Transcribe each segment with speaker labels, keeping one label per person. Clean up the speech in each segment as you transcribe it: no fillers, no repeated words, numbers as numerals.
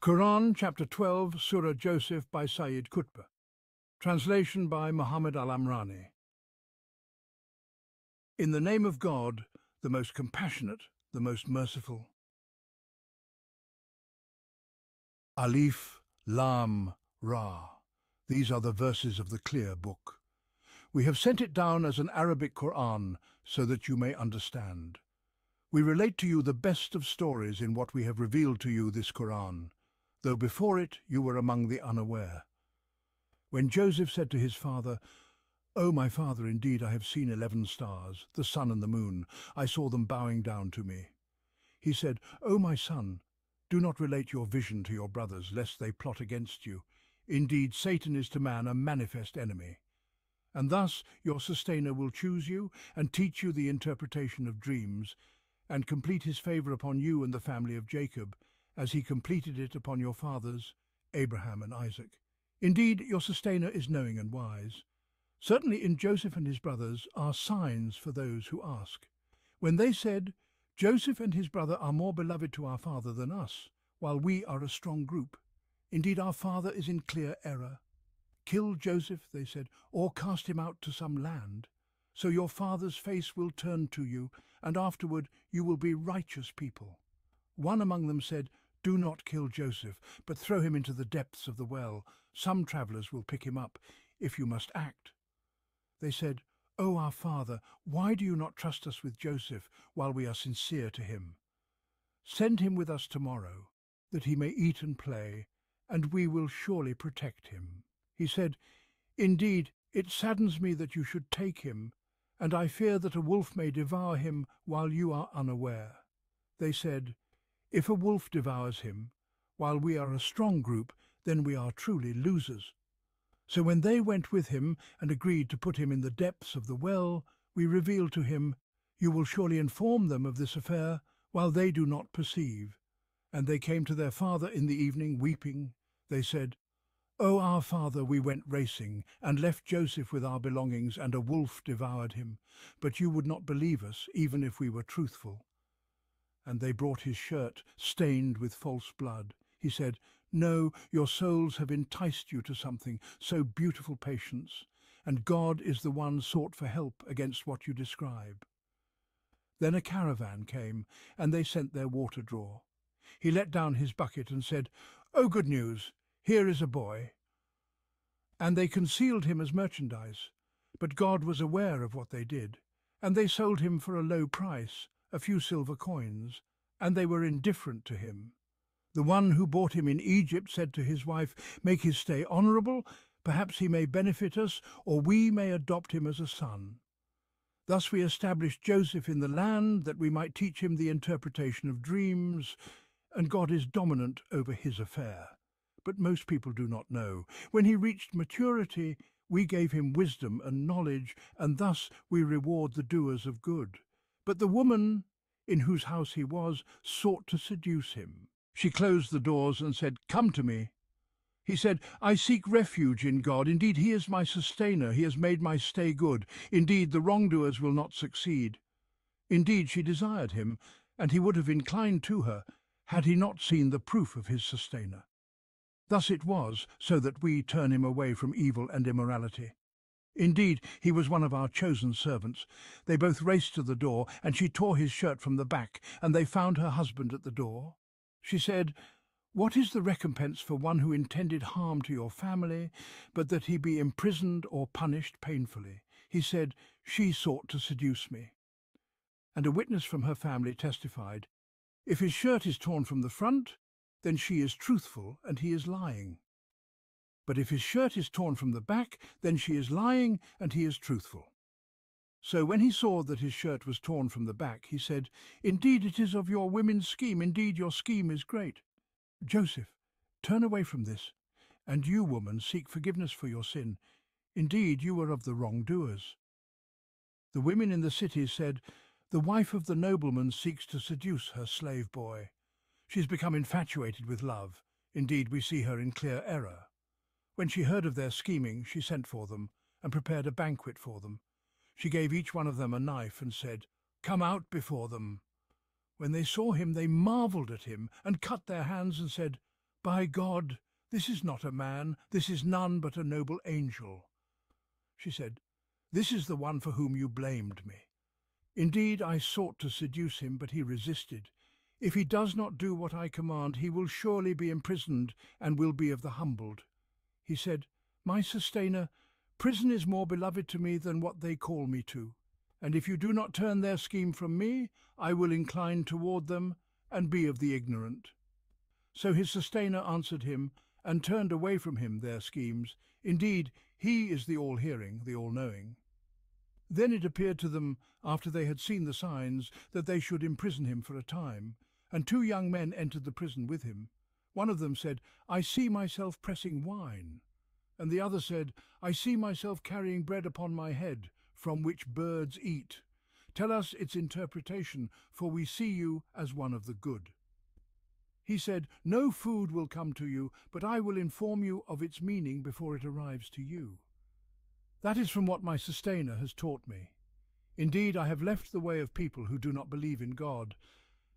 Speaker 1: Qur'an, Chapter 12, Surah Joseph by Sayyid Qutb. Translation by Muhammad Al-Amrani. In the name of God, the most compassionate, the most merciful. Alif, Lam, Ra. These are the verses of the clear book. We have sent it down as an Arabic Qur'an so that you may understand. We relate to you the best of stories in what we have revealed to you this Qur'an, though before it you were among the unaware. When Joseph said to his father, "O my father, indeed I have seen 11 stars, the sun and the moon. I saw them bowing down to me." He said, "O my son, do not relate your vision to your brothers, lest they plot against you. Indeed, Satan is to man a manifest enemy. And thus your sustainer will choose you and teach you the interpretation of dreams, and complete his favor upon you and the family of Jacob, as he completed it upon your fathers, Abraham and Isaac. Indeed, your sustainer is knowing and wise. Certainly in Joseph and his brothers are signs for those who ask. When they said, 'Joseph and his brother are more beloved to our father than us, while we are a strong group. Indeed, our father is in clear error. Kill Joseph,' they said, 'or cast him out to some land. So your father's face will turn to you, and afterward you will be righteous people.' One among them said, 'Do not kill Joseph, but throw him into the depths of the well. Some travellers will pick him up, if you must act.' They said, 'O our father, why do you not trust us with Joseph while we are sincere to him? Send him with us tomorrow, that he may eat and play, and we will surely protect him.' He said, 'Indeed, it saddens me that you should take him, and I fear that a wolf may devour him while you are unaware.' They said, 'If a wolf devours him, while we are a strong group, then we are truly losers.' So when they went with him and agreed to put him in the depths of the well, we revealed to him, 'You will surely inform them of this affair, while they do not perceive.' And they came to their father in the evening, weeping. They said, 'O our father, we went racing, and left Joseph with our belongings, and a wolf devoured him. But you would not believe us, even if we were truthful.' And they brought his shirt, stained with false blood. He said, 'No, your souls have enticed you to something, so beautiful patience, and God is the one sought for help against what you describe.' Then a caravan came, and they sent their water drawer. He let down his bucket and said, 'O good news, here is a boy.' And they concealed him as merchandise, but God was aware of what they did, and they sold him for a low price, a few silver coins, and they were indifferent to him. The one who bought him in Egypt said to his wife, 'Make his stay honourable, perhaps he may benefit us, or we may adopt him as a son.' Thus we established Joseph in the land, that we might teach him the interpretation of dreams, and God is dominant over his affair. But most people do not know. When he reached maturity, we gave him wisdom and knowledge, and thus we reward the doers of good. But the woman, in whose house he was, sought to seduce him. She closed the doors and said, 'Come to me.' He said, 'I seek refuge in God. Indeed, he is my sustainer. He has made my stay good. Indeed, the wrongdoers will not succeed.' Indeed, she desired him, and he would have inclined to her, had he not seen the proof of his sustainer. Thus it was, so that we turn him away from evil and immorality. Indeed, he was one of our chosen servants. They both raced to the door, and she tore his shirt from the back, and they found her husband at the door. She said, 'What is the recompense for one who intended harm to your family, but that he be imprisoned or punished painfully?' He said, 'She sought to seduce me.' And a witness from her family testified, 'If his shirt is torn from the front, then she is truthful and he is lying. But if his shirt is torn from the back, then she is lying and he is truthful.' So when he saw that his shirt was torn from the back, he said, 'Indeed, it is of your women's scheme. Indeed, your scheme is great. Joseph, turn away from this, and you, woman, seek forgiveness for your sin. Indeed, you are of the wrongdoers.' The women in the city said, 'The wife of the nobleman seeks to seduce her slave boy. She has become infatuated with love. Indeed, we see her in clear error.' When she heard of their scheming, she sent for them and prepared a banquet for them. She gave each one of them a knife and said, 'Come out before them.' When they saw him, they marvelled at him and cut their hands and said, "By God, this is not a man, this is none but a noble angel." She said, "This is the one for whom you blamed me. Indeed, I sought to seduce him, but he resisted. If he does not do what I command, he will surely be imprisoned and will be of the humbled." He said, "My sustainer, prison is more beloved to me than what they call me to. And if you do not turn their scheme from me, I will incline toward them and be of the ignorant." So his sustainer answered him and turned away from him their schemes. Indeed, he is the all-hearing, the all-knowing. Then it appeared to them, after they had seen the signs, that they should imprison him for a time. And 2 young men entered the prison with him. One of them said, "I see myself pressing wine." And the other said, "I see myself carrying bread upon my head, from which birds eat. Tell us its interpretation, for we see you as one of the good." He said, "No food will come to you, but I will inform you of its meaning before it arrives to you. That is from what my sustainer has taught me. Indeed, I have left the way of people who do not believe in God,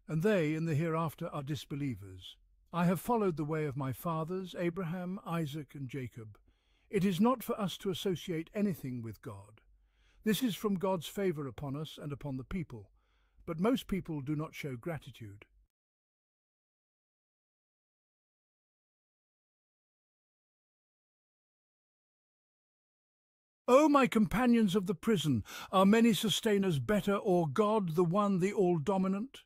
Speaker 1: and they in the hereafter are disbelievers. I have followed the way of my fathers, Abraham, Isaac, and Jacob. It is not for us to associate anything with God. This is from God's favour upon us and upon the people, but most people do not show gratitude." "O my companions of the prison, are many sustainers better, or God, the one, the all-dominant?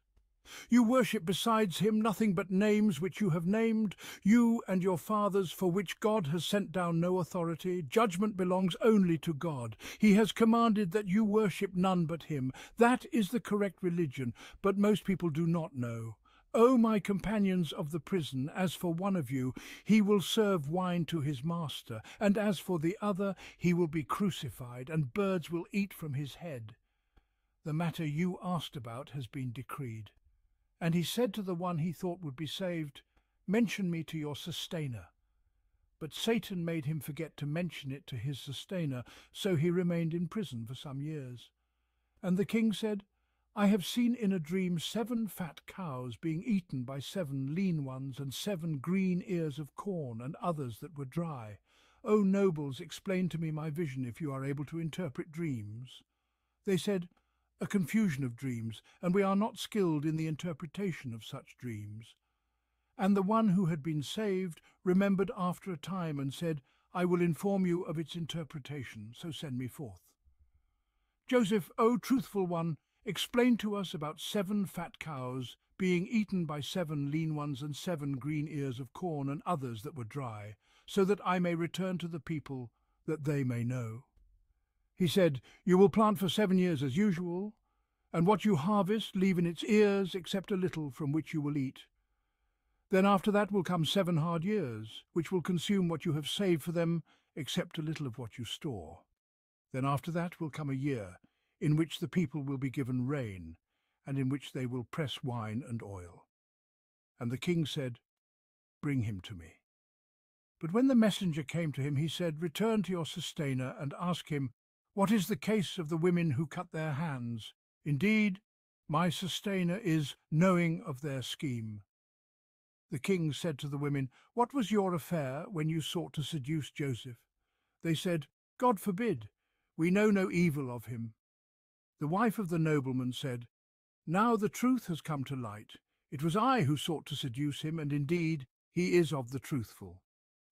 Speaker 1: You worship besides him nothing but names which you have named, you and your fathers, for which God has sent down no authority. Judgment belongs only to God. He has commanded that you worship none but him. That is the correct religion, but most people do not know. O my companions of the prison, as for one of you, he will serve wine to his master, and as for the other, he will be crucified, and birds will eat from his head. The matter you asked about has been decreed." And he said to the one he thought would be saved, "Mention me to your sustainer." But Satan made him forget to mention it to his sustainer, so he remained in prison for some years. And the king said, "I have seen in a dream 7 fat cows being eaten by 7 lean ones, and 7 green ears of corn, and others that were dry. O nobles, explain to me my vision if you are able to interpret dreams." They said, "A confusion of dreams, and we are not skilled in the interpretation of such dreams." And the one who had been saved remembered after a time and said, "I will inform you of its interpretation, so send me forth." "Joseph, O truthful one, explain to us about 7 fat cows being eaten by 7 lean ones, and 7 green ears of corn, and others that were dry, so that I may return to the people, that they may know." He said, "You will plant for 7 years as usual, and what you harvest leave in its ears, except a little from which you will eat. Then after that will come 7 hard years, which will consume what you have saved for them, except a little of what you store. Then after that will come a year, in which the people will be given rain, and in which they will press wine and oil." And the king said, "Bring him to me." But when the messenger came to him, he said, "Return to your sustainer and ask him, what is the case of the women who cut their hands? Indeed, my sustainer is knowing of their scheme." The king said to the women, "What was your affair when you sought to seduce Joseph?" They said, "God forbid. We know no evil of him." The wife of the nobleman said, "Now the truth has come to light. It was I who sought to seduce him, and indeed he is of the truthful.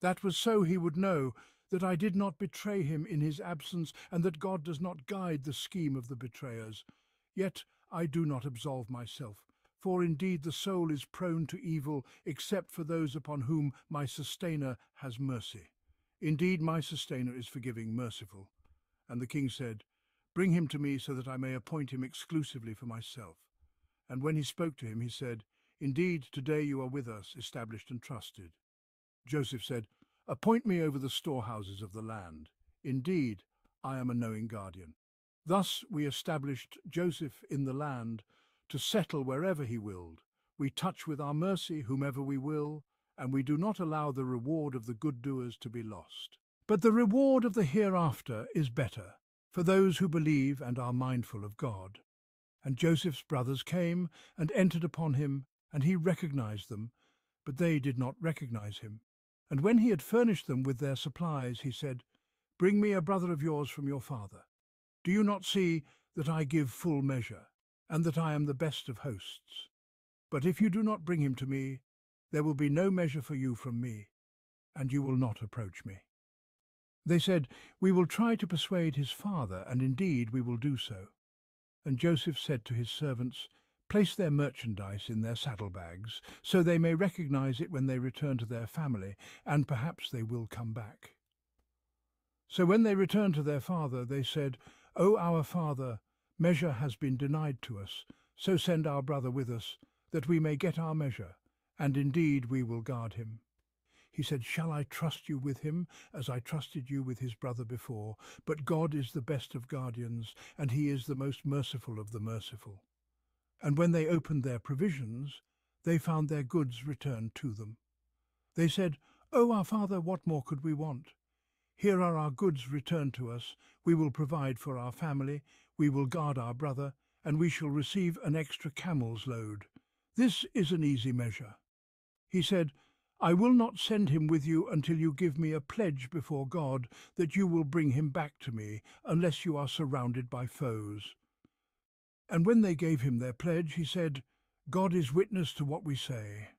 Speaker 1: That was so he would know that I did not betray him in his absence, and that God does not guide the scheme of the betrayers. Yet I do not absolve myself, for indeed the soul is prone to evil, except for those upon whom my sustainer has mercy. Indeed, my sustainer is forgiving, merciful." And the king said, "Bring him to me so that I may appoint him exclusively for myself." And when he spoke to him, he said, "Indeed, today you are with us, established and trusted." Joseph said, "Appoint me over the storehouses of the land. Indeed, I am a knowing guardian." Thus we established Joseph in the land to settle wherever he willed. We touch with our mercy whomever we will, and we do not allow the reward of the good doers to be lost. But the reward of the hereafter is better, for those who believe and are mindful of God. And Joseph's brothers came and entered upon him, and he recognized them. But they did not recognize him. And when he had furnished them with their supplies, he said, "Bring me a brother of yours from your father. Do you not see that I give full measure, and that I am the best of hosts? But if you do not bring him to me, there will be no measure for you from me, and you will not approach me." They said, "We will try to persuade his father, and indeed we will do so." And Joseph said to his servants, "Place their merchandise in their saddlebags, so they may recognize it when they return to their family, and perhaps they will come back." So when they returned to their father, they said, "O our father, measure has been denied to us, so send our brother with us, that we may get our measure, and indeed we will guard him." He said, "Shall I trust you with him, as I trusted you with his brother before? But God is the best of guardians, and he is the most merciful of the merciful." And when they opened their provisions, they found their goods returned to them. They said, "O our father, what more could we want? Here are our goods returned to us. We will provide for our family, we will guard our brother, and we shall receive an extra camel's load. This is an easy measure." He said, "I will not send him with you until you give me a pledge before God that you will bring him back to me, unless you are surrounded by foes." And when they gave him their pledge, he said, "God is witness to what we say."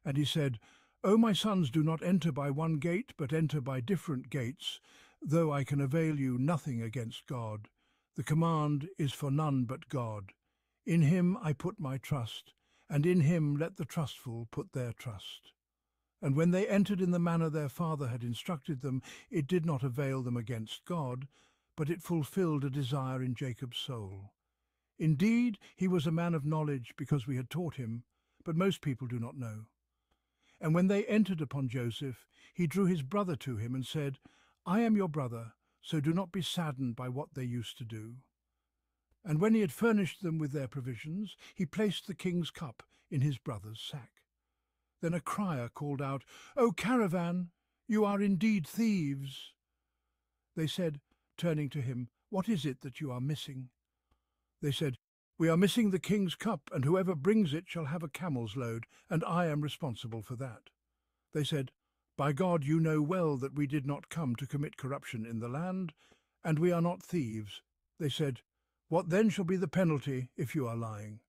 Speaker 1: And he said, "O my sons, do not enter by one gate, but enter by different gates, though I can avail you nothing against God. The command is for none but God. In him I put my trust, and in him let the trustful put their trust." And when they entered in the manner their father had instructed them, it did not avail them against God, but it fulfilled a desire in Jacob's soul. Indeed, he was a man of knowledge, because we had taught him, but most people do not know. And when they entered upon Joseph, he drew his brother to him and said, "I am your brother, so do not be saddened by what they used to do." And when he had furnished them with their provisions, he placed the king's cup in his brother's sack. Then a crier called out, "O caravan, you are indeed thieves." They said, turning to him, "What is it that you are missing?" They said, "We are missing the king's cup, and whoever brings it shall have a camel's load, and I am responsible for that." They said, "By God, you know well that we did not come to commit corruption in the land, and we are not thieves." They said, "What then shall be the penalty if you are lying?"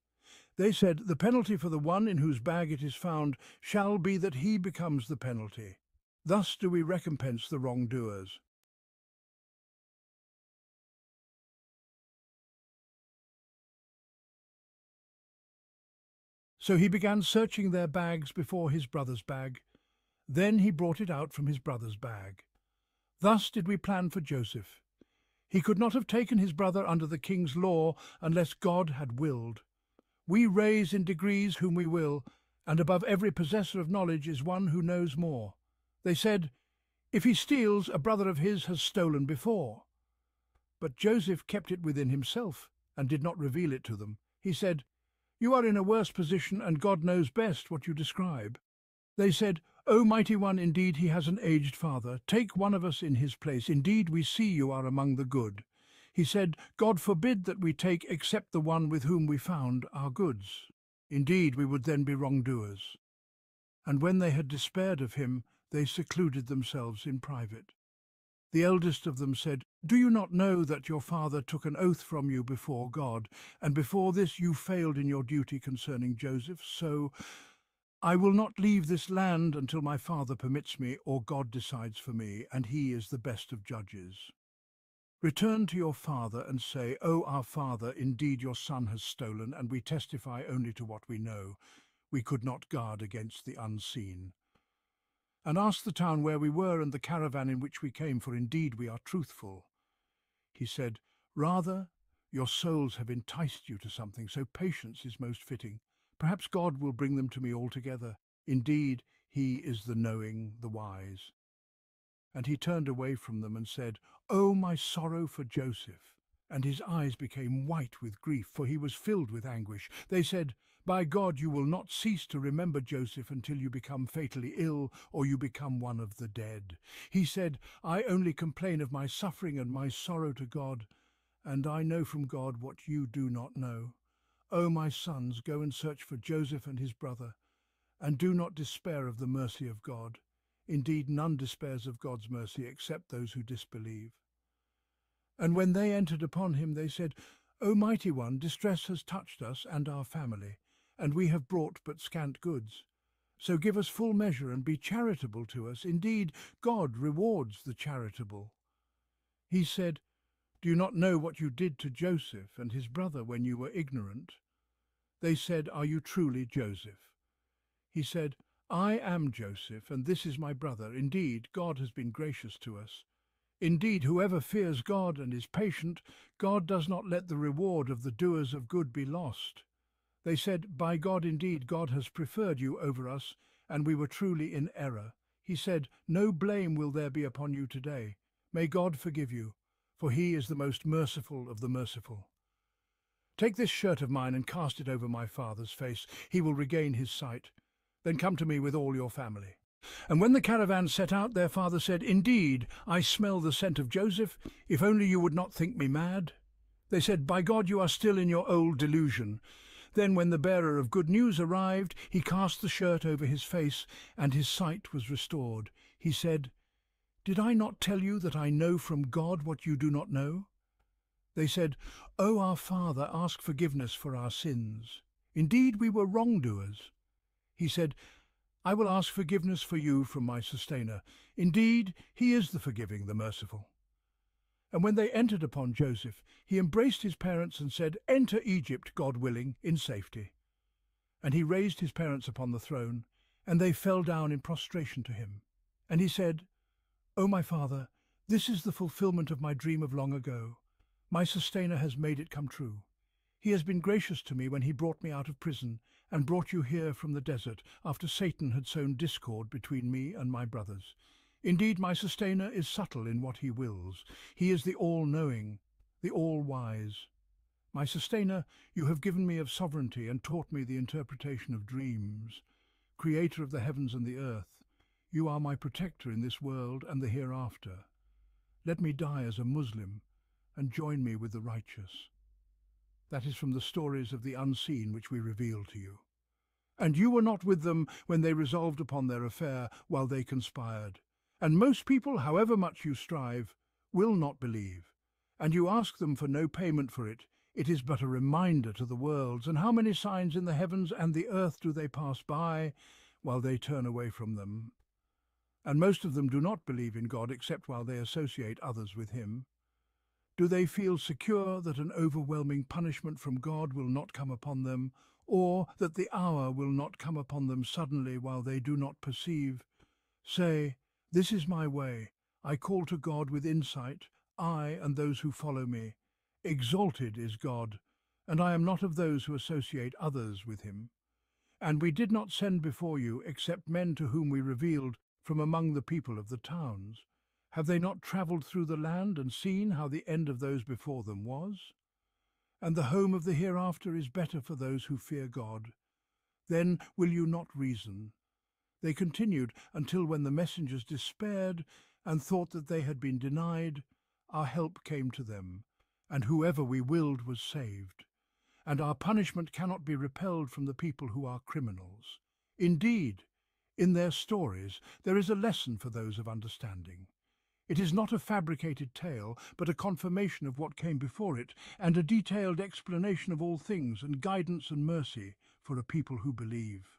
Speaker 1: They said, "The penalty for the one in whose bag it is found shall be that he becomes the penalty. Thus do we recompense the wrongdoers." So he began searching their bags before his brother's bag. Then he brought it out from his brother's bag. Thus did we plan for Joseph. He could not have taken his brother under the king's law unless God had willed. We raise in degrees whom we will, and above every possessor of knowledge is one who knows more. They said, "If he steals, a brother of his has stolen before." But Joseph kept it within himself and did not reveal it to them. He said, "You are in a worse position, and God knows best what you describe." They said, "O mighty one, indeed he has an aged father. Take one of us in his place. Indeed we see you are among the good." He said, "God forbid that we take except the one with whom we found our goods. Indeed we would then be wrongdoers." And when they had despaired of him, they secluded themselves in private. The eldest of them said, "Do you not know that your father took an oath from you before God, and before this you failed in your duty concerning Joseph? So I will not leave this land until my father permits me, or God decides for me, and he is the best of judges. Return to your father and say, 'O our father, indeed your son has stolen, and we testify only to what we know. We could not guard against the unseen. And ask the town where we were and the caravan in which we came, for indeed we are truthful.' He said, 'Rather, your souls have enticed you to something, so patience is most fitting. Perhaps God will bring them to me altogether. Indeed, he is the knowing, the wise.' And he turned away from them and said, 'Oh, my sorrow for Joseph!' And his eyes became white with grief, for he was filled with anguish. They said, 'By God, you will not cease to remember Joseph until you become fatally ill, or you become one of the dead.' He said, 'I only complain of my suffering and my sorrow to God, and I know from God what you do not know. O my sons, go and search for Joseph and his brother, And do not despair of the mercy of God. Indeed, none despairs of God's mercy except those who disbelieve. And when they entered upon him, they said, O mighty one, distress has touched us and our family, and we have brought but scant goods. So give us full measure and be charitable to us. Indeed, God rewards the charitable. He said, Do you not know what you did to Joseph and his brother when you were ignorant? They said, Are you truly Joseph? He said, I am Joseph, and this is my brother. Indeed, God has been gracious to us. Indeed, whoever fears God and is patient, God does not let the reward of the doers of good be lost. They said, By God, indeed, God has preferred you over us, and we were truly in error. He said, No blame will there be upon you today. May God forgive you, for he is the most merciful of the merciful. Take this shirt of mine and cast it over my father's face. He will regain his sight. Then come to me with all your family. And when the caravan set out, their father said, Indeed, I smell the scent of Joseph. If only you would not think me mad. They said, By God, you are still in your old delusion. Then when the bearer of good news arrived, he cast the shirt over his face, and his sight was restored. He said, Did I not tell you that I know from God what you do not know? They said, O our Father, ask forgiveness for our sins. Indeed, we were wrongdoers. He said, I will ask forgiveness for you from my sustainer. Indeed, he is the forgiving, the merciful. And when they entered upon Joseph, he embraced his parents and said, Enter Egypt, God willing, in safety. And he raised his parents upon the throne, and they fell down in prostration to him. And he said, O my father, this is the fulfillment of my dream of long ago. My sustainer has made it come true. He has been gracious to me when he brought me out of prison and brought you here from the desert after Satan had sown discord between me and my brothers. Indeed, my sustainer is subtle in what he wills. He is the all-knowing, the all-wise. My sustainer, you have given me of sovereignty and taught me the interpretation of dreams. Creator of the heavens and the earth, you are my protector in this world and the hereafter. Let me die as a Muslim and join me with the righteous. That is from the stories of the unseen which we reveal to you. And you were not with them when they resolved upon their affair while they conspired. And most people, however much you strive, will not believe. And you ask them for no payment for it. It is but a reminder to the worlds. And how many signs in the heavens and the earth do they pass by while they turn away from them? And most of them do not believe in God except while they associate others with him. Do they feel secure that an overwhelming punishment from God will not come upon them, or that the hour will not come upon them suddenly while they do not perceive? Say, This is my way. I call to God with insight, I and those who follow me. Exalted is God, and I am not of those who associate others with him. And we did not send before you except men to whom we revealed from among the people of the towns. Have they not travelled through the land and seen how the end of those before them was? And the home of the hereafter is better for those who fear God. Then will you not reason? They continued until when the messengers despaired and thought that they had been denied, our help came to them, and whoever we willed was saved. And our punishment cannot be repelled from the people who are criminals. Indeed, in their stories there is a lesson for those of understanding. It is not a fabricated tale, but a confirmation of what came before it, and a detailed explanation of all things, and guidance and mercy for a people who believe.